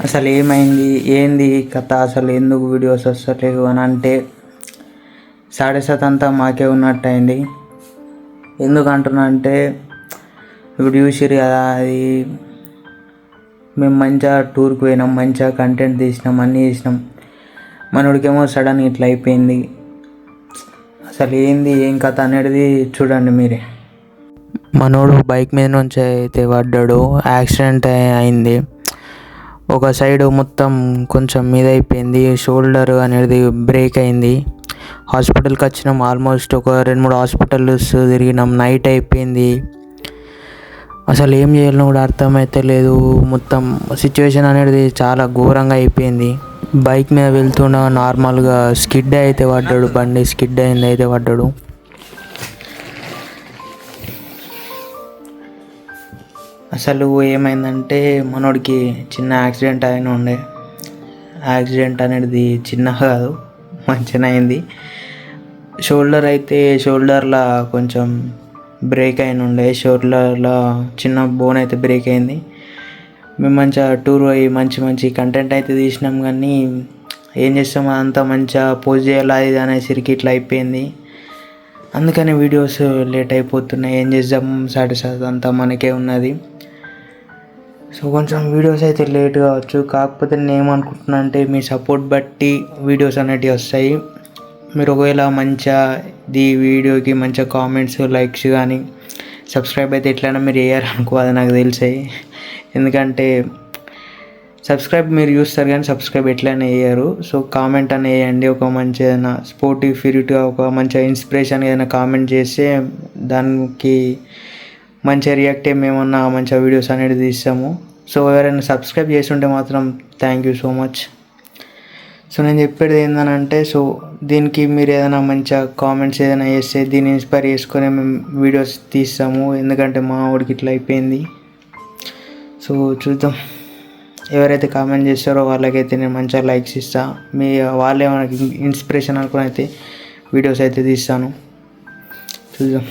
అసలు ఏమైంది, ఏంది కథ, అసలు ఎందుకు వీడియోస్ వస్తలేవు అని అంటే సాడెసత్ అంతా మాకే ఉన్నట్టు అయింది. ఎందుకు అంటున్నా అంటే ఇప్పుడు చూసిర్రు కదా, అది మేము మంచిగా టూర్కి పోయినాం, మంచిగా కంటెంట్ తీసినాం, అన్నీ చేసినాం. మనోడికేమో సడన్ ఇట్లా అయిపోయింది. అసలు ఏంది ఏం కథ అనేది చూడండి మీరే. మనోడు బైక్ మీద నుంచి అయితే పడ్డాడు, యాక్సిడెంట్ అయింది. ఒక సైడ్ మొత్తం కొంచెం మీద అయిపోయింది, షోల్డర్ అనేది బ్రేక్ అయింది. హాస్పిటల్కి వచ్చినాం, ఆల్మోస్ట్ ఒక 2-3 హాస్పిటల్స్ తిరిగినాం. నైట్ అయిపోయింది, అసలు ఏం చేయాలో కూడా అర్థమైతే లేదు. మొత్తం సిచ్యువేషన్ అనేది చాలా ఘోరంగా అయిపోయింది. బైక్ మీద వెళ్తున్నా నార్మల్గా స్కిడ్ అయితే పడ్డాడు, బండి స్కిడ్ అయింది అయితే పడ్డాడు. అసలు ఏమైందంటే మనోడికి చిన్న యాక్సిడెంట్ అయిన ఉండే. యాక్సిడెంట్ అనేది చిన్న కాదు, మంచిగా అయింది. షోల్డర్లో కొంచెం బ్రేక్ అయిన ఉండే, షోల్డర్లో చిన్న బోన్ అయితే బ్రేక్ అయింది. మేము మంచిగా టూర్ పోయి మంచి కంటెంట్ అయితే తీసినాం, కానీ ఏం చేస్తాం, అంతా మంచిగా పోస్ట్ చేయాలి ఇది అనేసరికి ఇట్లా అయిపోయింది. అందుకని వీడియోస్ లేట్ అయిపోతున్నాయి. ఏం చేద్దాం, సాటిస్ఫాక్షన్ అంతా మనకే ఉన్నది. సో కొంచెం వీడియోస్ అయితే లేట్ కావచ్చు, కాకపోతే నేను ఏమనుకుంటున్నా అంటే మీ సపోర్ట్ బట్టి వీడియోస్ అనేటివి వస్తాయి. మీరు ఒకవేళ మంచిగా ఈ వీడియోకి మంచిగా కామెంట్స్, లైక్స్ కానీ సబ్స్క్రైబ్ అయితే ఎట్లయినా మీరు వేయాలనుకో, అది నాకు తెలిసాయి. ఎందుకంటే సబ్స్క్రైబ్ మీరు చూస్తారు కానీ సబ్స్క్రైబ్ ఎట్లయినా వేయరు. సో కామెంట్ అని వేయండి, ఒక మంచి ఏదైనా స్పోర్టివ్ ఫిరిట్గా ఒక మంచిగా ఇన్స్పిరేషన్ ఏదైనా కామెంట్ చేస్తే దానికి మంచిగా రియాక్ట్ అయ్యి మేమన్నా మంచిగా వీడియోస్ అనేది తీస్తాము. సో ఎవరైనా సబ్స్క్రైబ్ చేసి ఉంటే మాత్రం thank you so much. So నేను చెప్పేది ఏంటంటే, సో దీనికి మీరు ఏదైనా మంచిగా కామెంట్స్ ఏదైనా చేస్తే దీన్ని ఇన్స్పైర్ చేసుకొని మేము వీడియోస్ తీస్తాము. ఎందుకంటే మా వాడికి ఇట్లా అయిపోయింది. సో చూద్దాం, ఎవరైతే కామెంట్ చేస్తారో వాళ్ళకైతే నేను మంచిగా లైక్స్ ఇస్తాను. వాళ్ళే మనకి ఇన్స్పిరేషన్ అనుకుని అయితే వీడియోస్ అయితే తీస్తాను. చూద్దాం.